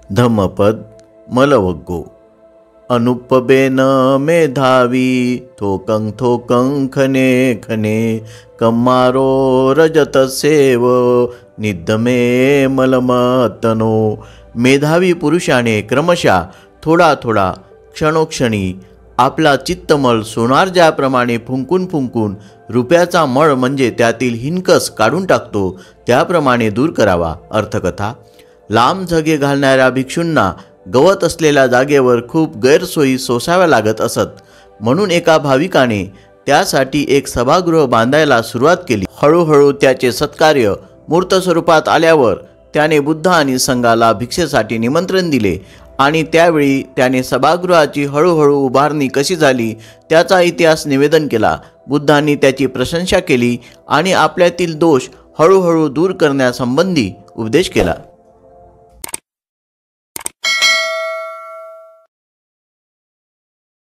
धम्मपद मलवग्गो अनुपबेन मेधावी थोकं थोकं खने खने कम्मारो रजतसेव निद्दमे मलमतनो। मेधावी पुरुषाने क्रमशः थोडा थोडा क्षणोक्षणी आपला चित्तमल सोनार ज्याप्रमाणे फुंकून फुंकून रुपयाचा मळ म्हणजे त्यातील हिनकस काढून टाकतो त्याप्रमाणे दूर करावा। अर्थकथा। लांब झगे घालणाऱ्या भिक्षूंना गवत असलेल्या जागेवर खूप गैरसोयी सोसाव्या लागत असत, म्हणून एका भाविकाने त्यासाठी एक सभागृह बांधायला सुरुवात केली। हळूहळू त्याचे सत्कार्य मूर्त स्वरूपात आल्यावर त्याने बुद्ध आणि संघाला भिक्षेसाठी निमंत्रण दिले आणि त्यावेळी त्याने सभागृहाची हळूहळू उभारणी कशी झाली त्याचा इतिहास निवेदन केला। बुद्धांनी त्याची प्रशंसा केली आणि आपल्यातील दोष हळूहळू दूर करण्यासंबंधी उपदेश केला।